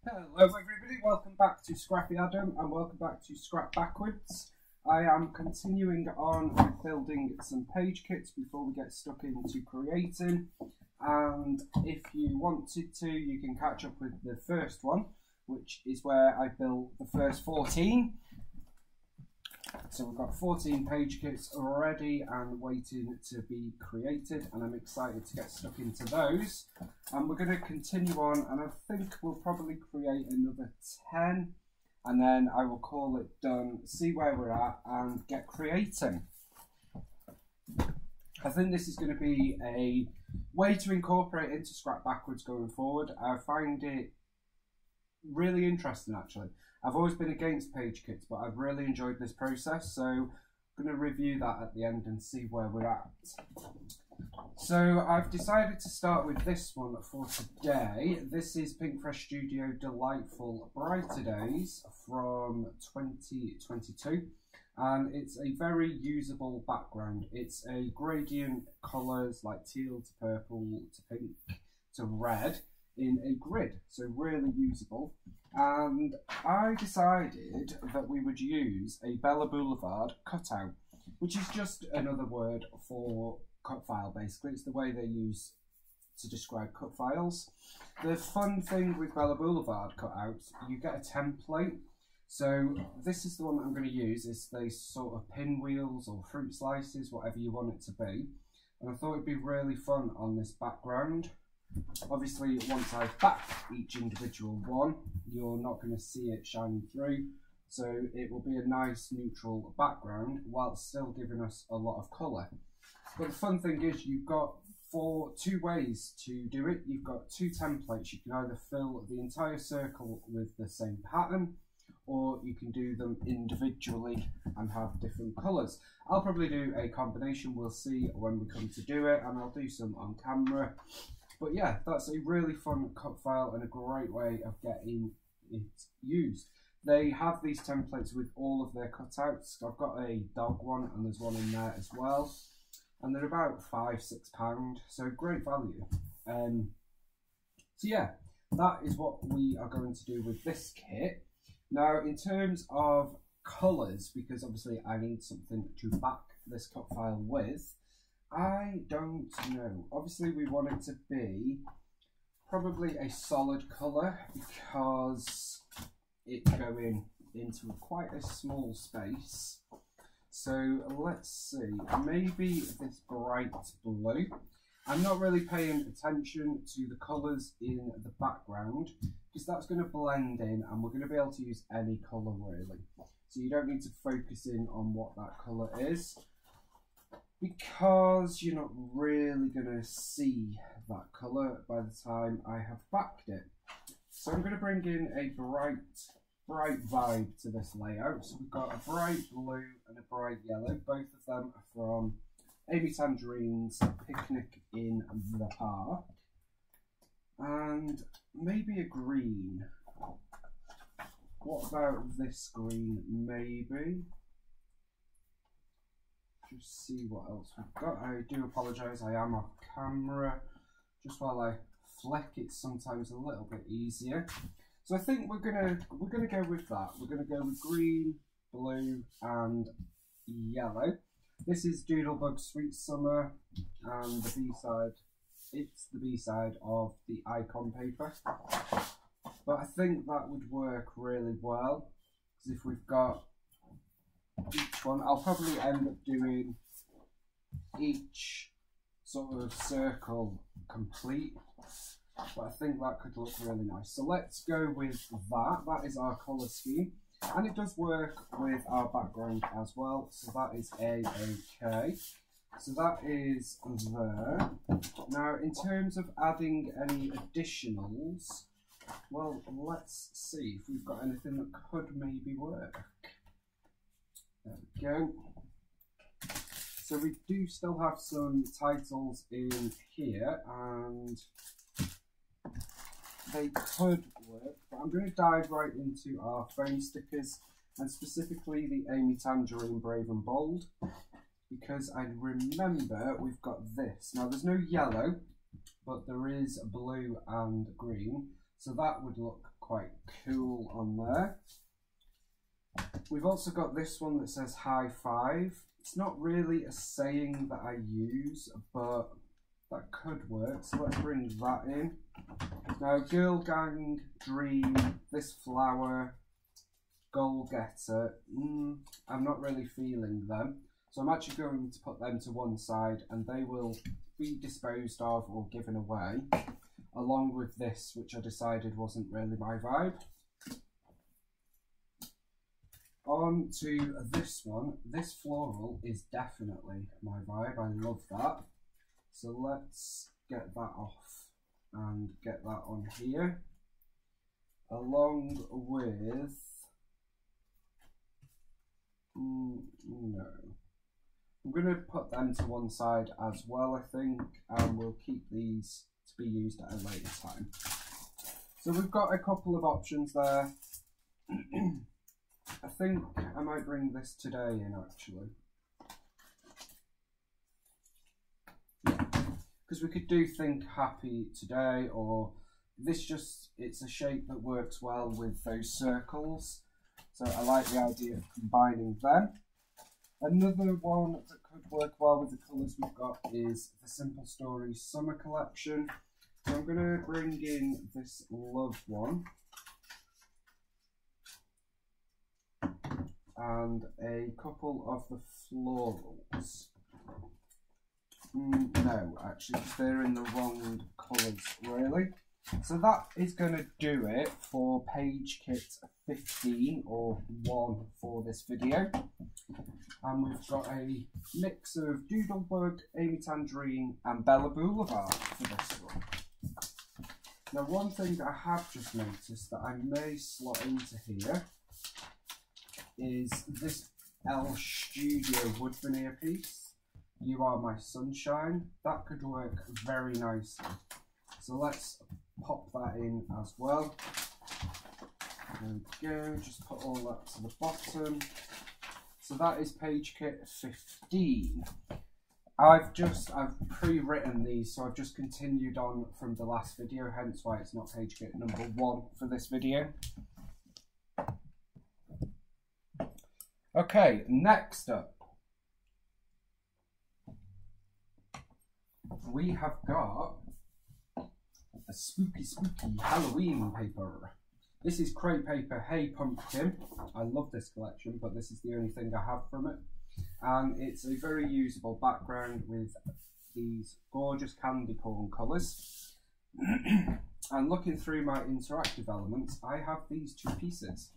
Hello everybody, welcome back to Scrappy Adam and welcome back to Scrap Backwards. I am continuing on with building some page kits before we get stuck into creating, and if you wanted to you can catch up with the first one, which is where I built the first 14. So we've got 14 page kits already and waiting to be created, and I'm excited to get stuck into those. And we're going to continue on, and I think we'll probably create another 10, and then I will call it done, see where we're at and get creating. I think this is going to be a way to incorporate into Scrap Backwards going forward. I find it really interesting actually. I've always been against page kits, but I've really enjoyed this process, so I'm going to review that at the end and see where we're at. So I've decided to start with this one for today. This is Pinkfresh Studio Delightful Brighter Days from 2022, and it's a very usable background. It's a gradient colours like teal to purple to pink to red in a grid, so really usable. And I decided that we would use a Bella Boulevard cutout, which is just another word for cut file basically. It's the way they use to describe cut files. The fun thing with Bella Boulevard cutouts, you get a template. So this is the one that I'm going to use. It's these sort of pinwheels or fruit slices, whatever you want it to be. And I thought it'd be really fun on this background. Obviously, once I've backed each individual one, you're not going to see it shining through, so it will be a nice neutral background while still giving us a lot of colour. But the fun thing is you've got two ways to do it. You've got two templates. You can either fill the entire circle with the same pattern, or you can do them individually and have different colours. I'll probably do a combination. We'll see when we come to do it, and I'll do some on camera. But yeah, that's a really fun cut file and a great way of getting it used. They have these templates with all of their cutouts. I've got a dog one and there's one in there as well. And they're about £5–6, so great value. So yeah, that is what we are going to do with this kit. Now in terms of colours, because obviously I need something to back this cut file with, I don't know. Obviously we want it to be probably a solid colour because it's going into quite a small space. So let's see, maybe this bright blue. I'm not really paying attention to the colours in the background because that's going to blend in and we're going to be able to use any colour really. So you don't need to focus in on what that colour is, because you're not really going to see that colour by the time I have backed it. So I'm going to bring in a bright vibe to this layout. So we've got a bright blue and a bright yellow. Both of them are from Amy Tangerine's Picnic in the Park. And maybe a green. What about this green, maybe? Just see what else we've got. I do apologise, I am off camera. Just while I flick, it's sometimes a little bit easier. So I think we're gonna go with that. We're gonna go with green, blue, and yellow. This is Doodlebug Sweet Summer, and the B-side. It's the B-side of the icon paper. But I think that would work really well, because if we've got each one, I'll probably end up doing each sort of circle complete, but I think that could look really nice. So let's go with that. That is our colour scheme, and it does work with our background as well, so that is A-OK. So that is there. Now in terms of adding any additionals, well, let's see if we've got anything that could maybe work. There we go. So we do still have some titles in here and they could work, but I'm going to dive right into our foam stickers, and specifically the Amy Tangerine Brave and Bold, because I remember we've got this. Now there's no yellow, but there is blue and green, so that would look quite cool on there. We've also got this one that says high five. It's not really a saying that I use, but that could work. So let's bring that in. Now, girl gang, dream, this flower, goal getter, I'm not really feeling them. So I'm actually going to put them to one side and they will be disposed of or given away, along with this, which I decided wasn't really my vibe. On to this one. This floral is definitely my vibe. I love that. So let's get that off and get that on here, along with, no. I'm going to put them to one side as well, I think, and we'll keep these to be used at a later time. So we've got a couple of options there. I think I might bring this today in, actually. Yeah, because we could do Think Happy today, or this just, it's a shape that works well with those circles. So I like the idea of combining them. Another one that could work well with the colours we've got is the Simple Stories Summer Collection. So I'm going to bring in this love one. And a couple of the florals. No, actually, they're in the wrong colours, really. So that is going to do it for page kit 15, or 1 for this video. And we've got a mix of Doodlebug, Amy Tangerine and Bella Boulevard for this one. Now, one thing that I have just noticed that I may slot into here is this Elle Studio wood veneer piece, You Are My Sunshine. That could work very nicely. So let's pop that in as well. There we go, just put all that to the bottom. So that is page kit 15. I've pre-written these, so I've just continued on from the last video, hence why it's not page kit number 1 for this video. Okay, next up, we have got a spooky Halloween paper. This is Crepe Paper Hey Pumpkin. I love this collection, but this is the only thing I have from it. And it's a very usable background with these gorgeous candy corn colours. And looking through my interactive elements, I have these 2 pieces,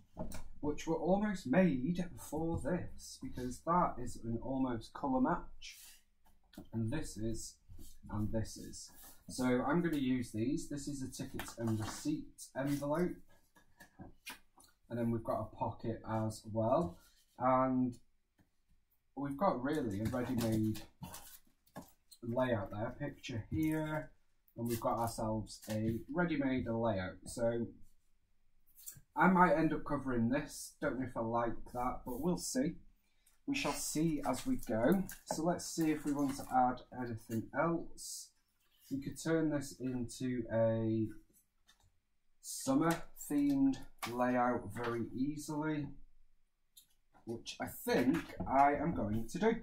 which were almost made for this, because that is an almost colour match, and this is, and this is. So I'm going to use these. This is a tickets and receipt envelope, and then we've got a pocket as well, and we've got really a ready-made layout there, picture here, and we've got ourselves a ready-made layout. So I might end up covering this, don't know if I like that, but we'll see. We shall see as we go. So let's see if we want to add anything else. We could turn this into a summer themed layout very easily, which I think I am going to do.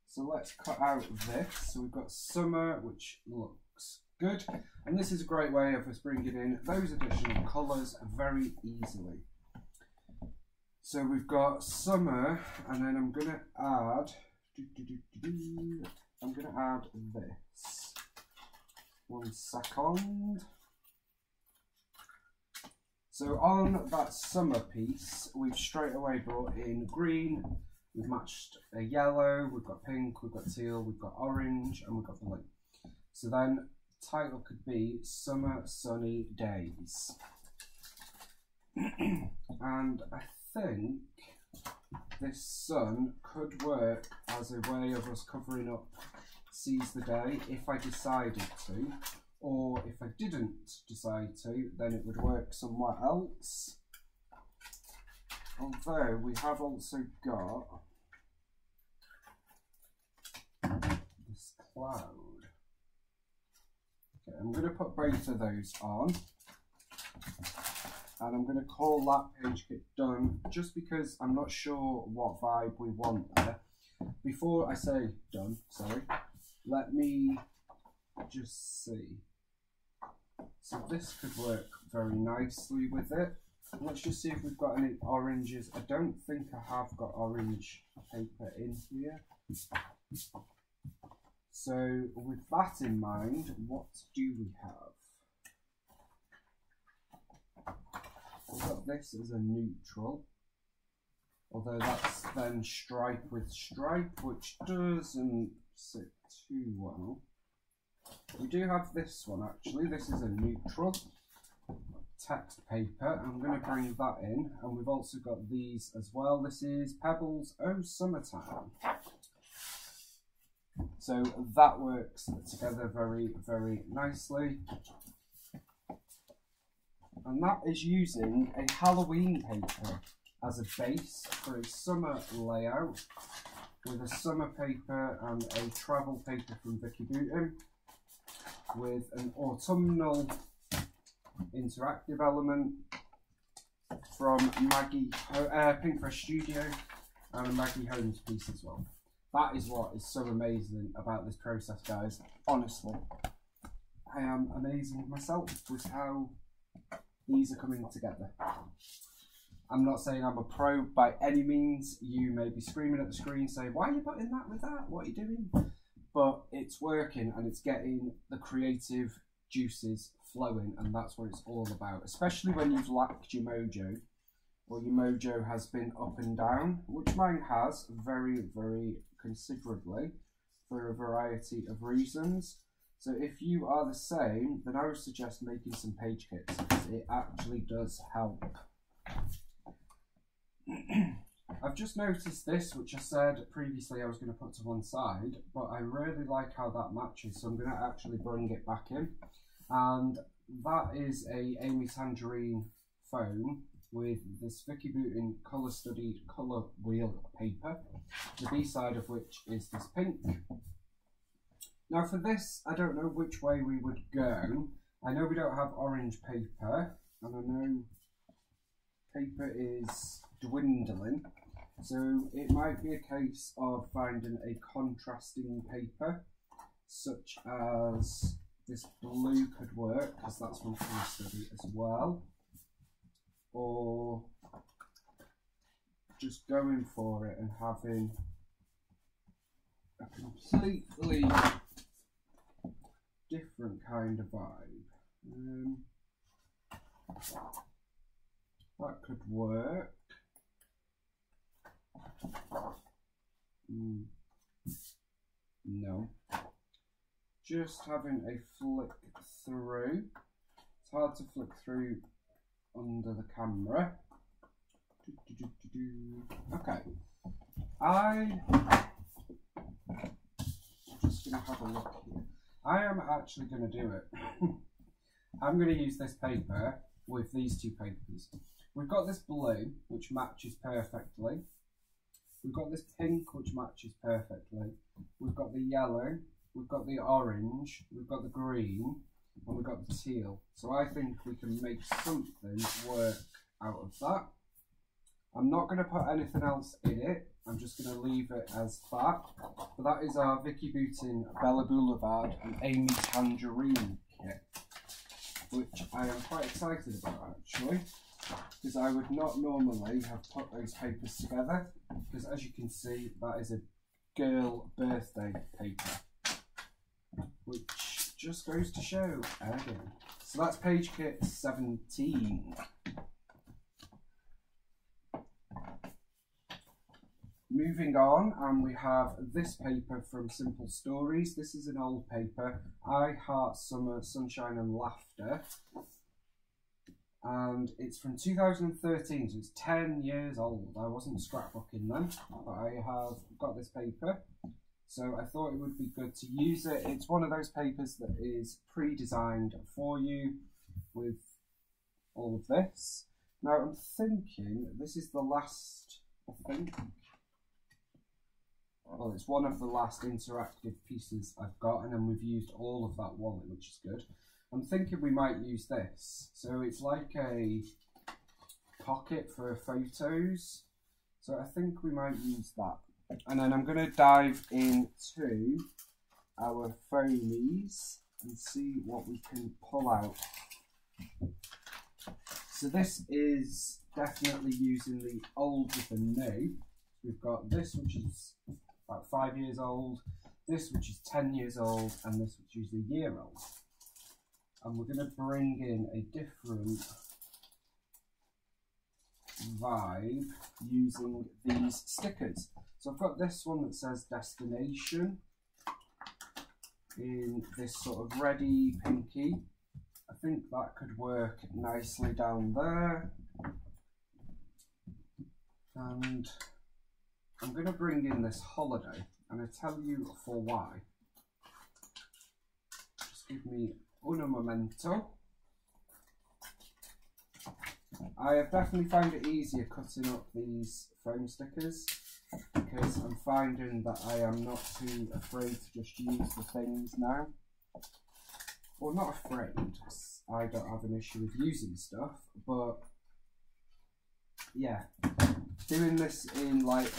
So let's cut out this. So we've got summer, which looks good. And this is a great way of us bringing in those additional colours very easily. So we've got summer, and then I'm going to add, this. 1 second. So on that summer piece, we've straight away brought in green, we've matched a yellow, we've got pink, we've got teal, we've got orange, and we've got blue. So then title could be Summer Sunny Days. And I think this sun could work as a way of us covering up Seize the Day if I decided to, or if I didn't decide to, then it would work somewhere else. Although we have also got this cloud. Okay, I'm going to put both of those on. and I'm going to call that page kit done, just because I'm not sure what vibe we want there. Before I say done, sorry, let me just see. So this could work very nicely with it. Let's just see if we've got any oranges. I don't think I have got orange paper in here. So with that in mind, what do we have? We've got this as a neutral, although that's then stripe with stripe, which doesn't sit too well. We do have this one actually. This is a neutral text paper. I'm going to bring that in, and we've also got these as well. This is Pebbles Oh Summertime. So that works together very, very nicely. And that is using a Halloween paper as a base for a summer layout, with a summer paper and a travel paper from Vicky Boutin, with an autumnal interactive element from Maggie Pinkfresh Studio, and a Maggie Holmes piece as well. That is what is so amazing about this process, guys. Honestly, I am amazing myself with how these are coming together. I'm not saying I'm a pro by any means. You may be screaming at the screen saying, why are you putting that with that? What are you doing? But it's working, and it's getting the creative juices flowing, and that's what it's all about. Especially when you've lacked your mojo, or your mojo has been up and down, which mine has very, very considerably for a variety of reasons. So if you are the same, then I would suggest making some page kits, because it actually does help. I've just noticed this, which I said previously I was going to put to one side, but I really like how that matches, so I'm going to actually bring it back in. And that is a Amy Tangerine foam with this Vicky Boutin colour studied colour wheel paper, the B side of which is this pink. Now for this, I don't know which way we would go. I know we don't have orange paper, and I know paper is dwindling, so it might be a case of finding a contrasting paper, such as this blue could work, because that's from Colour Study as well, or just going for it and having a completely different kind of vibe. That could work. No. Just having a flick through. It's hard to flick through under the camera. Okay. I'm just going to have a look here. I am actually going to do it. I'm going to use this paper with these two papers. We've got this blue, which matches perfectly. We've got this pink, which matches perfectly. We've got the yellow, we've got the orange, we've got the green, and we've got the teal. So I think we can make something work out of that. I'm not going to put anything else in it. I'm just going to leave it as that. But that is our Vicky Boutin Bella Boulevard and Amy Tangerine kit, which I am quite excited about actually, because I would not normally have put those papers together, because as you can see, that is a girl birthday paper, which just goes to show again. So that's page kit 17. Moving on, and we have this paper from Simple Stories. This is an old paper, I Heart Summer, Sunshine and Laughter. And it's from 2013, so it's 10 years old. I wasn't scrapbooking then, but I have got this paper. So I thought it would be good to use it. It's one of those papers that is pre-designed for you with all of this. Now I'm thinking this is the last, I think. Well, it's one of the last interactive pieces I've got, and then we've used all of that wallet, which is good. I'm thinking we might use this. So it's like a pocket for photos. So I think we might use that. And then I'm going to dive into our foamies and see what we can pull out. So this is definitely using the old with the new. We've got this, which is about 5 years old, this which is 10 years old, and this which is a year old. And we're going to bring in a different vibe using these stickers. So I've got this one that says destination in this sort of reddy pinky. I think that could work nicely down there. And I'm going to bring in this holiday, and I'll tell you for why. Just give me un momento. I have definitely found it easier cutting up these foam stickers because I'm finding that I am not too afraid to just use the things now. Well, not afraid, I don't have an issue with using stuff, but yeah, doing this in like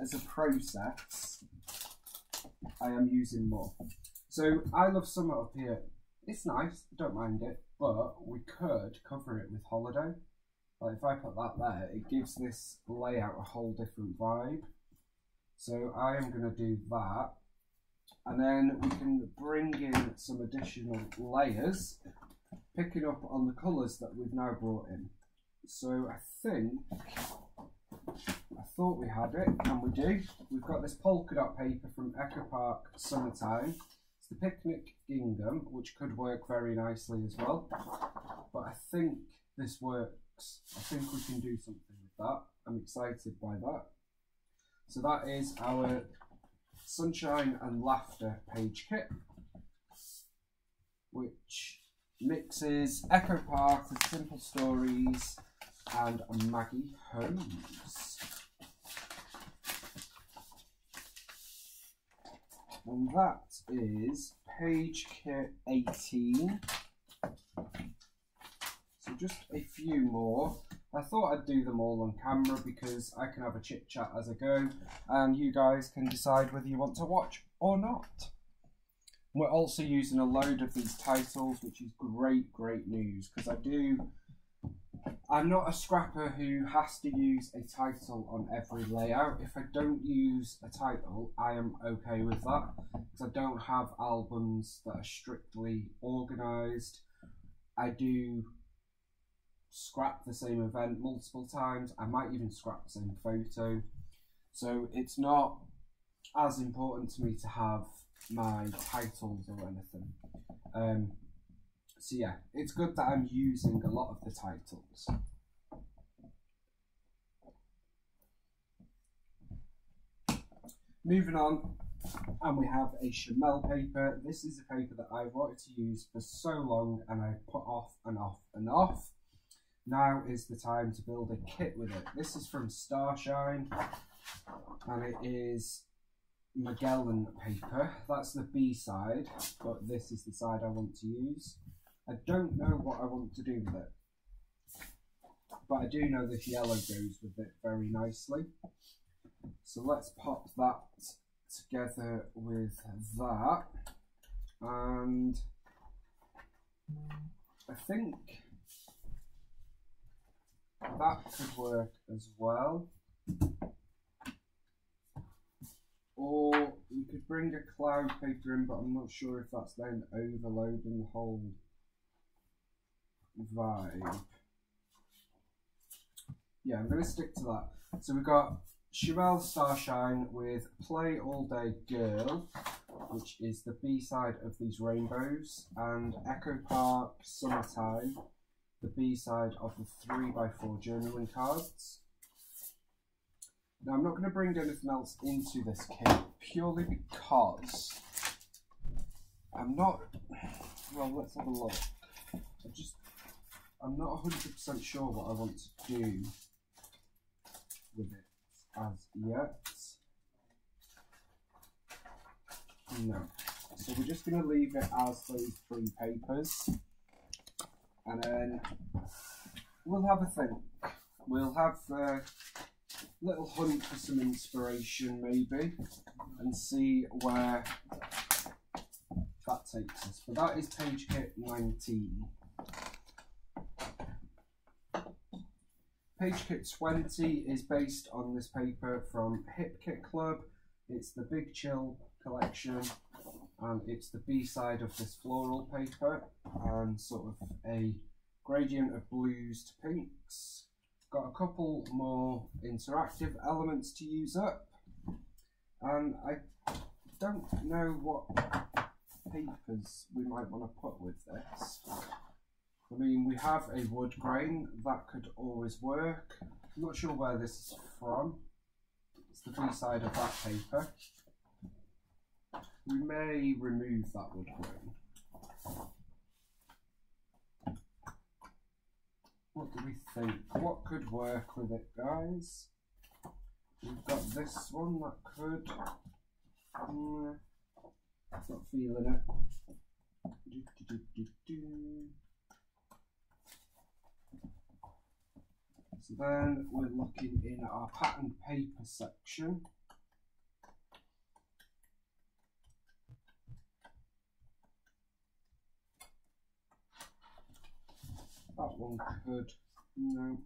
as a process, I am using more. So I love summer up here. It's nice, I don't mind it, but we could cover it with holiday. Like if I put that there, it gives this layout a whole different vibe. So I am going to do that. And then we can bring in some additional layers, picking up on the colours that we've now brought in. So I thought we had it, and we do. We've got this polka dot paper from Echo Park Summertime. It's the Picnic Gingham, which could work very nicely as well. But I think this works. I think we can do something with that. I'm excited by that. So that is our Sunshine and Laughter page kit, which mixes Echo Park with Simple Stories and Maggie Holmes. And that is page kit 18. So just a few more. I thought I'd do them all on camera because I can have a chit chat as I go and you guys can decide whether you want to watch or not. We're also using a load of these titles, which is great news because I'm not a scrapper who has to use a title on every layout. If I don't use a title, I am okay with that because I don't have albums that are strictly organised. I do scrap the same event multiple times. I might even scrap the same photo. So it's not as important to me to have my titles or anything. So yeah, it's good that I'm using a lot of the titles. Moving on, and we have a Chamel paper. This is a paper that I've wanted to use for so long and I've put off and off and off. Now is the time to build a kit with it. This is from Starshine and it is Magellan paper. That's the B side, but this is the side I want to use. I don't know what I want to do with it, but I do know this yellow goes with it very nicely. So let's pop that together with that, and I think that could work as well. Or we could bring a cloud paper in, but I'm not sure if that's then overloading the whole vibe. Yeah, I'm going to stick to that. So we've got Chamel Starshine with Play All Day Girl, which is the B-side of these rainbows, and Echo Park Summertime, the B-side of the 3x4 journaling cards. Now I'm not going to bring anything else into this kit purely because I'm not, well, let's have a look. I'm not 100% sure what I want to do with it as yet. No. So we're just going to leave it as those three papers. And then we'll have a think. We'll have a little hunt for some inspiration maybe and see where that takes us. But that is page kit 19. Page kit 20 is based on this paper from Hip Kit Club. It's the Big Chill collection, and it's the B-side of this floral paper, and sort of a gradient of blues to pinks. Got a couple more interactive elements to use up, and I don't know what papers we might want to put with this. I mean, we have a wood grain, that could always work. I'm not sure where this is from. It's the B-side of that paper. We may remove that wood grain. What do we think? What could work with it, guys? We've got this one that could... not feeling it. So then we're looking in our pattern paper section. That one could, no.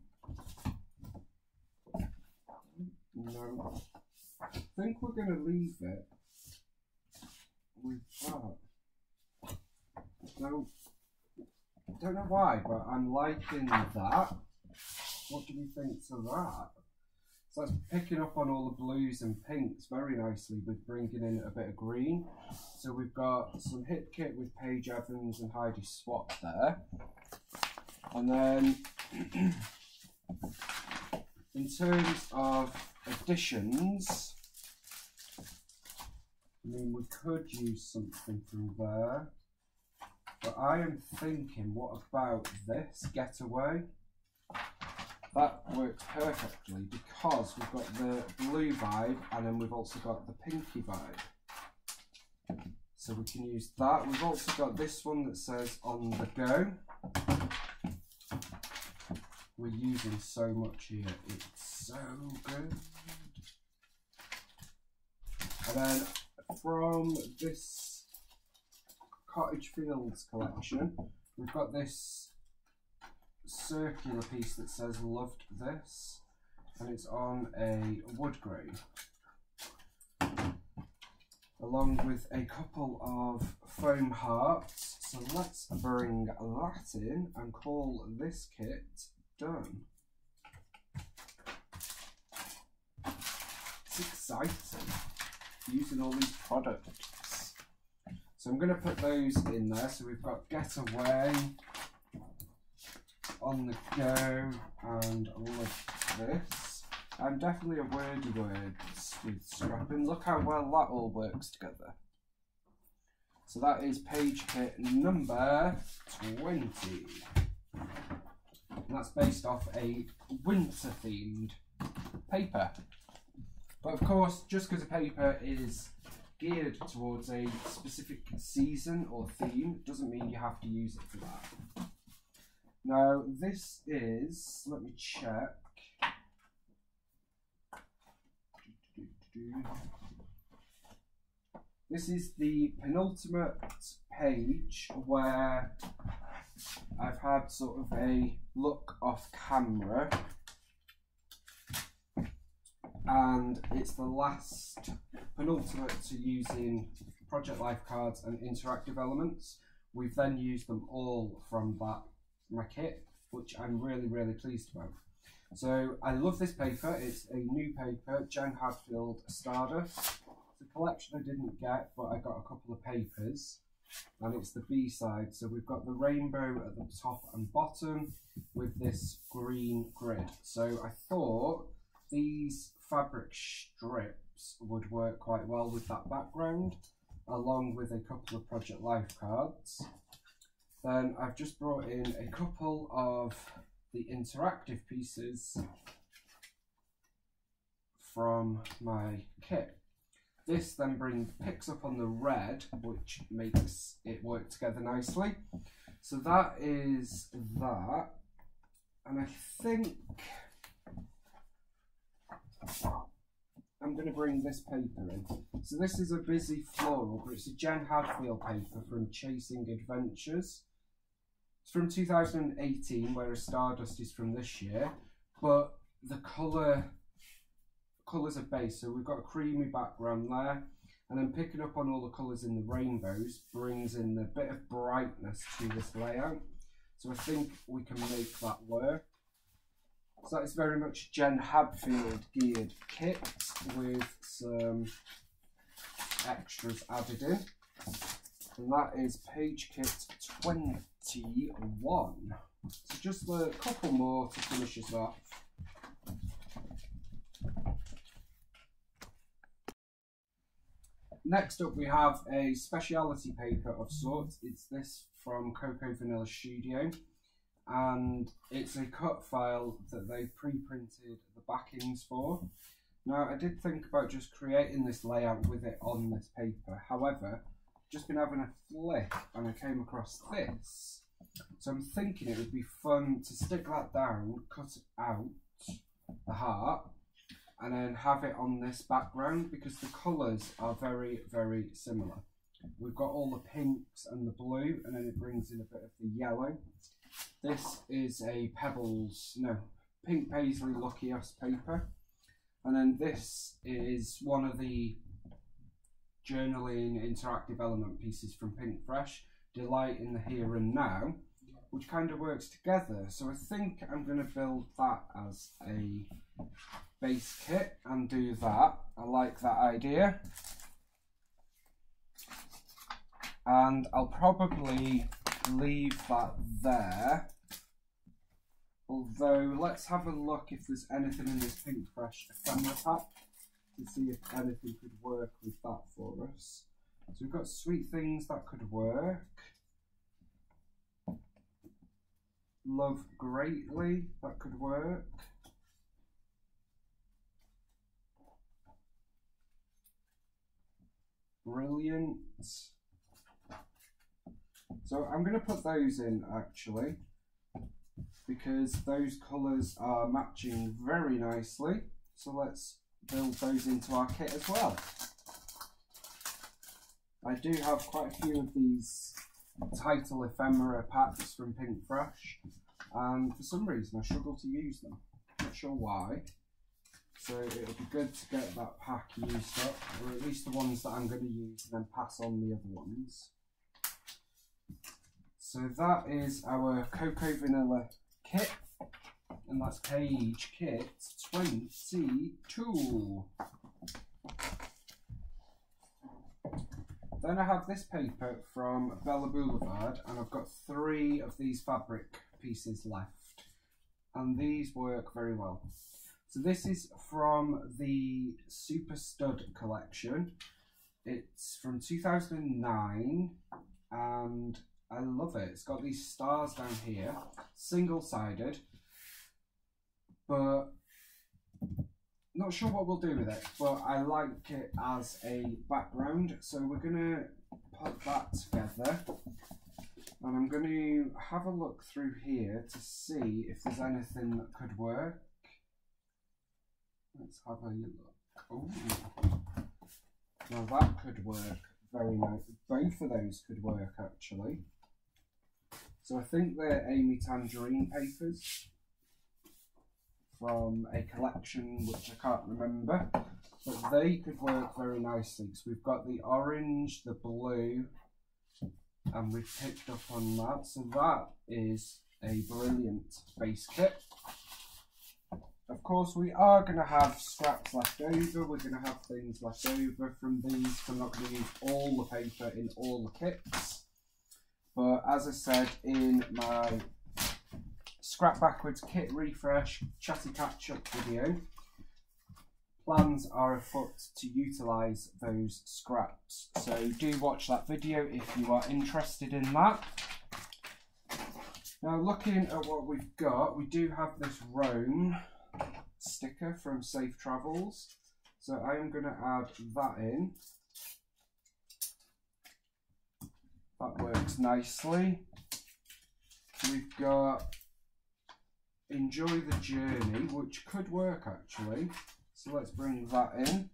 I think we're going to leave it with that. No, I don't know why, but I'm liking that. What do we think to that? So that's picking up on all the blues and pinks very nicely with bringing in a bit of green. So we've got some Hip Kit with Paige Evans and Heidi Swap there. And then in terms of additions, I mean, we could use something from there. But I am thinking, what about this Getaway? That works perfectly because we've got the blue vibe and then we've also got the pinky vibe. So we can use that. We've also got this one that says On The Go. We're using so much here. It's so good. And then from this Cottage Fields collection, we've got this circular piece that says Loved This, and it's on a wood grain, along with a couple of foam hearts. So let's bring that in and call this kit done. It's exciting using all these products. So I'm going to put those in there. So we've got Getaway, On The Go, and Love This. I'm definitely a wordy words with scrapping. Look how well that all works together. So that is page kit number 20. And that's based off a winter themed paper. But of course, just because a paper is geared towards a specific season or theme doesn't mean you have to use it for that. Now this is, let me check. This is the penultimate page where I've had sort of a look off camera, and it's the last penultimate to using Project Life cards and interactive elements. We've then used them all from my kit, which I'm really, really pleased about. So I love this paper. It's a new paper, Jen Hadfield Stardust. It's a collection I didn't get, but I got a couple of papers, and it's the B side. So we've got the rainbow at the top and bottom with this green grid. So I thought these fabric strips would work quite well with that background, along with a couple of Project Life cards. Then I've just brought in a couple of the interactive pieces from my kit. This then picks up on the red, which makes it work together nicely. So that is that. And I think I'm going to bring this paper in. So this is a Busy Floral, but it's a Jen Hadfield paper from Chasing Adventures. It's from 2018, whereas Stardust is from this year. But the colours are base, so we've got a creamy background there. And then picking up on all the colours in the rainbows brings in a bit of brightness to this layout. So I think we can make that work. So that is very much Jen Hadfield geared kit with some extras added in. And that is Page Kit 21. So just a couple more to finish us off. Next up we have a speciality paper of sorts. It's this from Cocoa Vanilla Studio. And it's a cut file that they pre-printed the backings for. Now I did think about just creating this layout with it on this paper, however, just been having a flick and I came across this. So I'm thinking it would be fun to stick that down, cut out the heart, and then have it on this background because the colours are very, very similar. We've got all the pinks and the blue, and then it brings in a bit of the yellow. This is a Pink Paisley Lucky Us paper. And then this is one of the journaling interactive element pieces from Pinkfresh, Delight in the Here and Now, which kind of works together. So I think I'm going to build that as a base kit and do that. I like that idea. And I'll probably leave that there. Although, let's have a look if there's anything in this Pinkfresh ephemera pack to see if anything could work with that for us. So we've got Sweet Things that could work. Love Greatly, that could work. Brilliant. So I'm going to put those in actually, because those colours are matching very nicely. So let's build those into our kit as well. I do have quite a few of these title ephemera packs from Pinkfresh, and for some reason I struggle to use them. Not sure why. So it'll be good to get that pack used up, or at least the ones that I'm going to use, and then pass on the other ones. So that is our Cocoa Vanilla kit, and that's Page Kit 22. Then I have this paper from Bella Boulevard, and I've got 3 of these fabric pieces left, and these work very well. So this is from the Super Stud collection. It's from 2009, and I love it. It's got these stars down here, single-sided, but not sure what we'll do with it, but I like it as a background. So we're going to put that together, and I'm going to have a look through here to see if there's anything that could work. Let's have a look. Oh, now that could work very nice. Both of those could work actually. So I think they're Amy Tangerine papers from a collection which I can't remember, but they could work very nicely because we've got the orange, the blue, and we've picked up on that. So that is a brilliant base kit. Of course, we are going to have scraps left over. We're going to have things left over from these. I'm not going to use all the paper in all the kits. But as I said in my Scrap Backwards Kit Refresh Chatty Catch Up video, plans are afoot to utilise those scraps. So do watch that video if you are interested in that. Now looking at what we've got, we do have this Rome sticker from Safe Travels, so I am going to add that in. That works nicely. We've got enjoy the journey, which could work actually. So let's bring that in.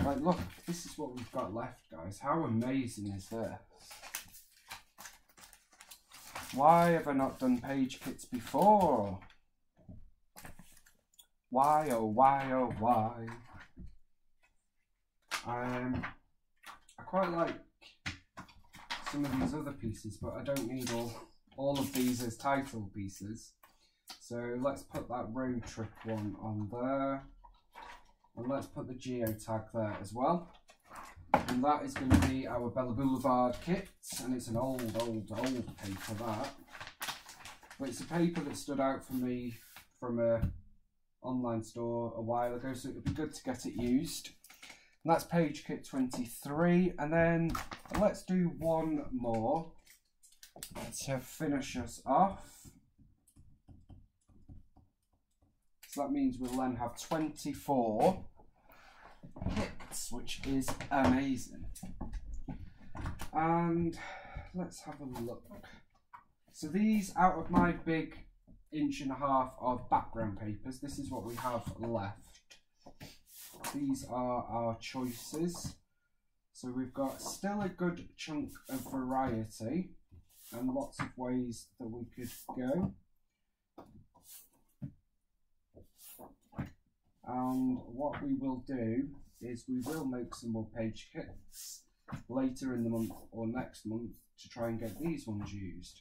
Like, look, this is what we've got left, guys. How amazing is this? Why have I not done page kits before? Why, oh why, oh why? I quite like some of these other pieces, but I don't need all of these as title pieces. So let's put that road trip one on there. And let's put the geotag there as well. And that is going to be our Bella Boulevard kit. And it's an old paper, that. But it's a paper that stood out for me from a online store a while ago, so it would be good to get it used. And that's page kit 23. And then let's do one more to finish us off. So that means we'll then have 24 kits, which is amazing. And let's have a look. So these, out of my big 1.5 inches of background papers, this is what we have left. These are our choices. So we've got still a good chunk of variety and lots of ways that we could go. And what we will do is we will make some more page kits later in the month or next month to try and get these ones used.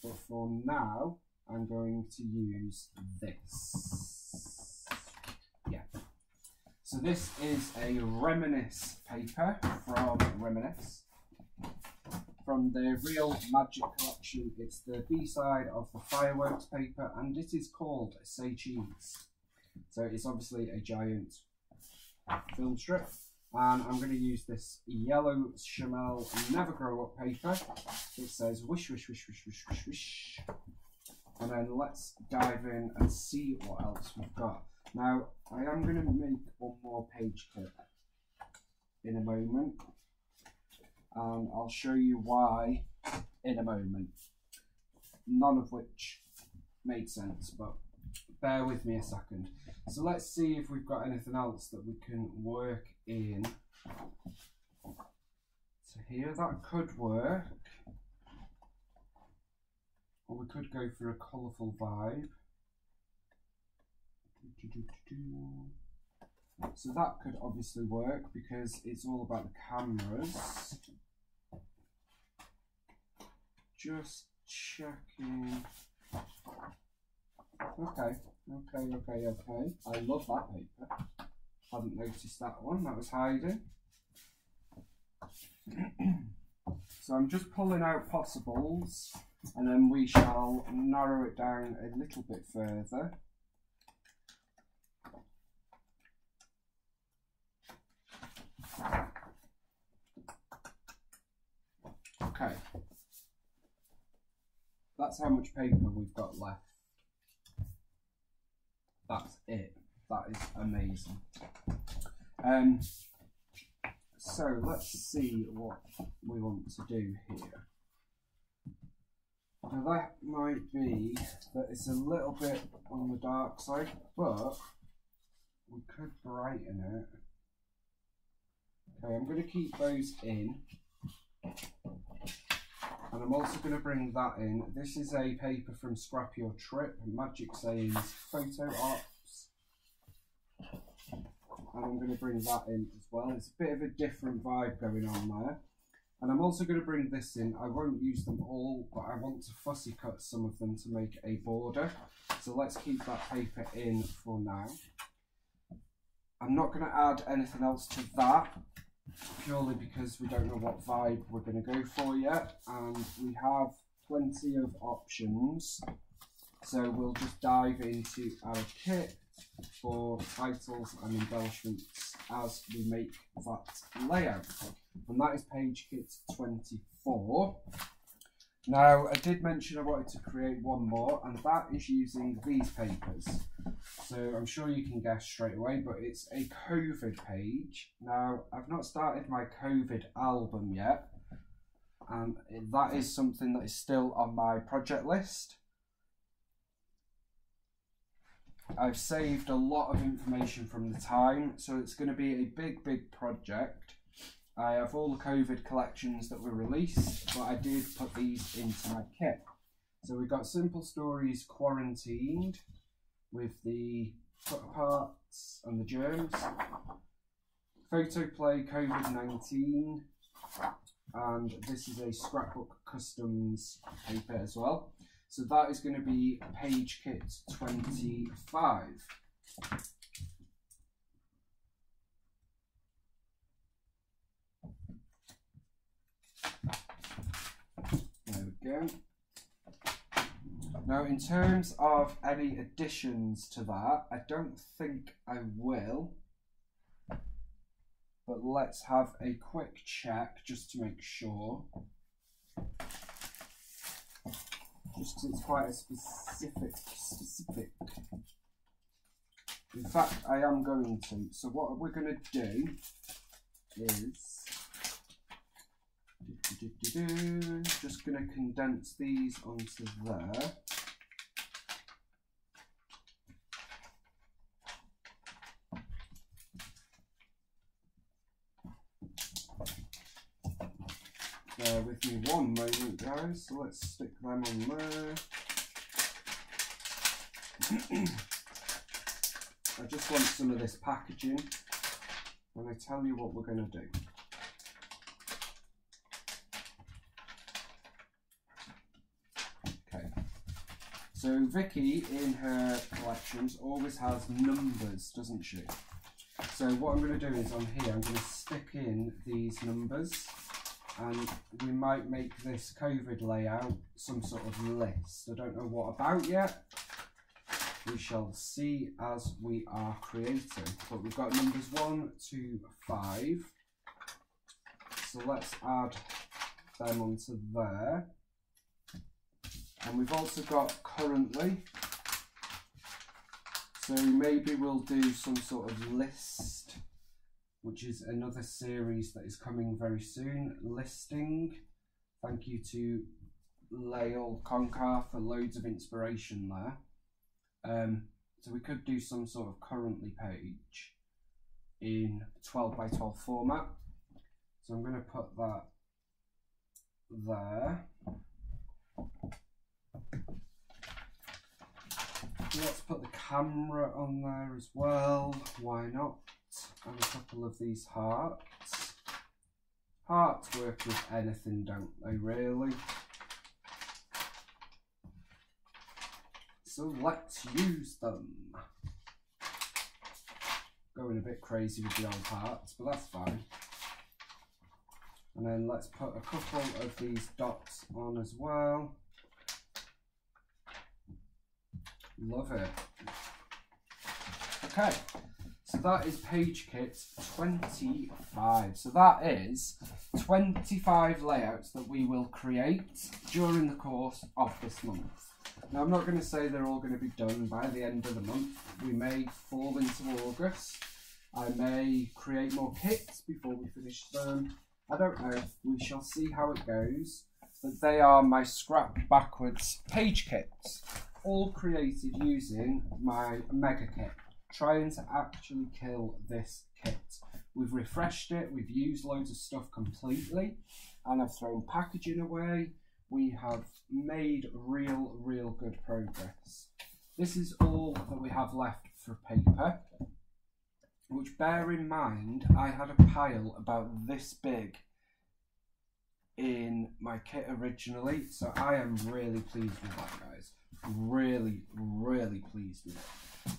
But for now, I'm going to use this. Yeah. So this is a Reminisce paper from Reminisce. From the Real Magic collection. It's the B-side of the Fireworks paper, and it is called Say Cheese. So it's obviously a giant film strip, and I'm going to use this yellow Chamel Never Grow Up paper. It says wish, wish, wish, wish, wish, wish, wish. And then let's dive in and see what else we've got. Now, I am going to make one more page kit in a moment, and I'll show you why in a moment. None of which made sense, but bear with me a second. So let's see if we've got anything else that we can work in. So here, that could work. Or we could go for a colourful vibe. So that could obviously work because it's all about the cameras. Just checking. Okay. I love that paper. Hadn't noticed that one, that was hiding. So I'm just pulling out possibles, and then we shall narrow it down a little bit further. Okay. That's how much paper we've got left. That's it. That is amazing. So let's see what we want to do here. Now that might be that it's a little bit on the dark side, but we could brighten it. Okay, I'm going to keep those in. And I'm also going to bring that in. This is a paper from Scrap Your Trip, Magic Sayings Photo Ops. And I'm going to bring that in as well. It's a bit of a different vibe going on there. And I'm also going to bring this in. I won't use them all, but I want to fussy cut some of them to make a border. So let's keep that paper in for now. I'm not going to add anything else to that, purely because we don't know what vibe we're going to go for yet, and we have plenty of options, so we'll just dive into our kit for titles and embellishments as we make that layout. And that is page kit 24. Now, I did mention I wanted to create one more, and that is using these papers. So I'm sure you can guess straight away, but it's a COVID page. Now, I've not started my COVID album yet, and that is something that is still on my project list. I've saved a lot of information from the time, so it's going to be a big project. I have all the COVID collections that were released, but I did put these into my kit. So we've got Simple Stories Quarantined with the cut parts and the germs, Photoplay COVID-19, and this is a scrapbook customs paper as well. So that is going to be Page Kit 25. There we go. Now, in terms of any additions to that, I don't think I will. But let's have a quick check just to make sure. Just because it's quite a specific. In fact, I am going to. So what we're going to do is just going to condense these onto there. Bear with me one moment, guys. So let's stick them on there. I just want some of this packaging, and I tell you what we're going to do. Okay. So Vicky, in her collections, always has numbers, doesn't she? So what I'm going to do is on here, I'm going to stick in these numbers. And we might make this COVID layout some sort of list. I don't know what about yet. We shall see as we are creating. But we've got numbers 1 to 5. So let's add them onto there. And we've also got currently. So maybe we'll do some sort of list, which is another series that is coming very soon. Listing. Thank you to Lael Concar for loads of inspiration there. So we could do some sort of currently page in 12 by 12 format. So I'm going to put that there. Let's put the camera on there as well. Why not? And a couple of these hearts. Hearts work with anything, don't they, really? So let's use them. Going a bit crazy with the old hearts, but that's fine. And then let's put a couple of these dots on as well. Love it. Okay. So that is Page Kit 25. So that is 25 layouts that we will create during the course of this month. Now, I'm not going to say they're all going to be done by the end of the month. We may fall into August. I may create more kits before we finish them. I don't know. We shall see how it goes. But they are my scrap backwards page kits, all created using my mega kit. Trying to actually kill this kit. We've refreshed it, we've used loads of stuff completely, and I've thrown packaging away. We have made real good progress. This is all that we have left for paper, which, bear in mind, I had a pile about this big in my kit originally, so I am really pleased with that, guys. Really pleased with it.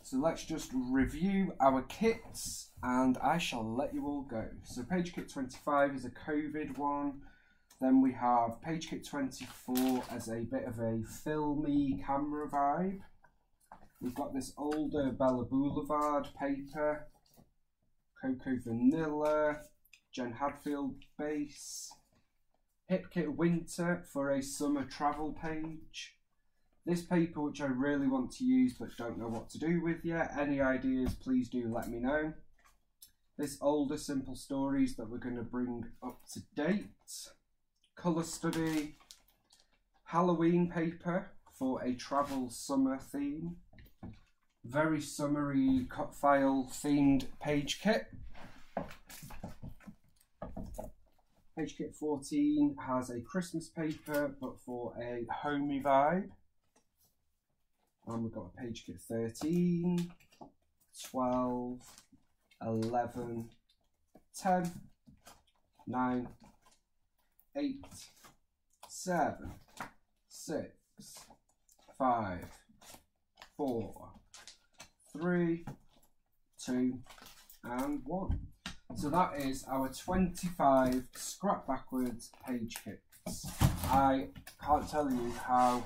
So let's just review our kits and I shall let you all go. So Page Kit 25 is a COVID one. Then we have Page Kit 24 as a bit of a filmy camera vibe. We've got this older Bella Boulevard paper, Cocoa Vanilla, Jen Hadfield base, Hip Kit Winter for a summer travel page. This paper, which I really want to use but don't know what to do with yet. Any ideas, please do let me know. This older Simple Stories that we're going to bring up to date. Colour Study. Halloween paper for a travel summer theme. very summery cut file themed page kit. Page kit 14 has a Christmas paper, but for a homey vibe. And we've got a page kit 13, 12, 11, 10, 9, 8, 7, 6, 5, 4, 3, 2, and 1. So that is our 25 Scrap Backwards page kits. I can't tell you how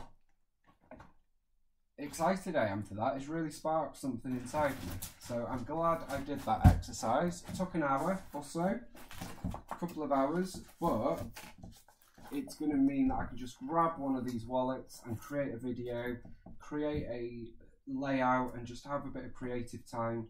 excited I am for that. It's really sparked something inside me. So I'm glad I did that exercise. It took an hour or so, a couple of hours, but it's going to mean that I can just grab one of these wallets and create a video, create a layout, and just have a bit of creative time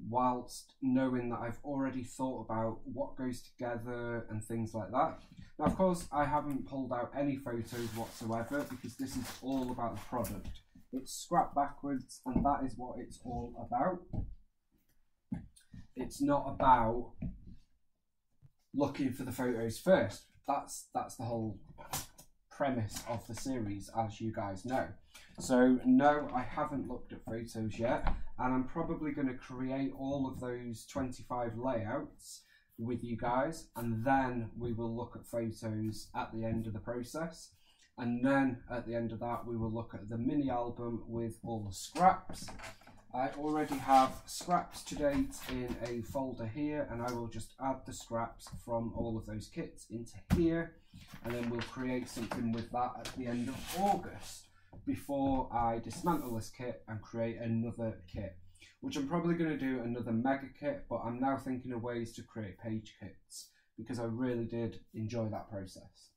whilst knowing that I've already thought about what goes together and things like that. Now, of course, I haven't pulled out any photos whatsoever because this is all about the product. It's Scrap Backwards, and that is what it's all about. It's not about looking for the photos first. That's the whole premise of the series, as you guys know. So no, I haven't looked at photos yet, and I'm probably going to create all of those 25 layouts with you guys, and then we will look at photos at the end of the process. And then at the end of that, we will look at the mini album with all the scraps. I already have scraps to date in a folder here, and I will just add the scraps from all of those kits into here, and then we'll create something with that at the end of August before I dismantle this kit and create another kit, which I'm probably going to do another mega kit, but I'm now thinking of ways to create page kits because I really did enjoy that process.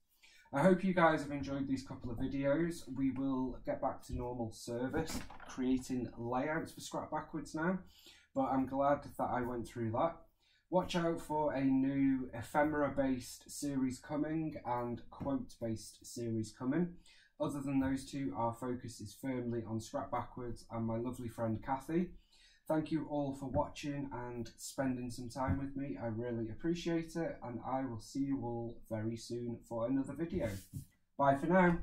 I hope you guys have enjoyed these couple of videos. We will get back to normal service, creating layouts for Scrap Backwards now, but I'm glad that I went through that. Watch out for a new ephemera-based series coming and quote-based series coming. Other than those two, our focus is firmly on Scrap Backwards and my lovely friend Kathy. Thank you all for watching and spending some time with me. I really appreciate it, and I will see you all very soon for another video. Bye for now.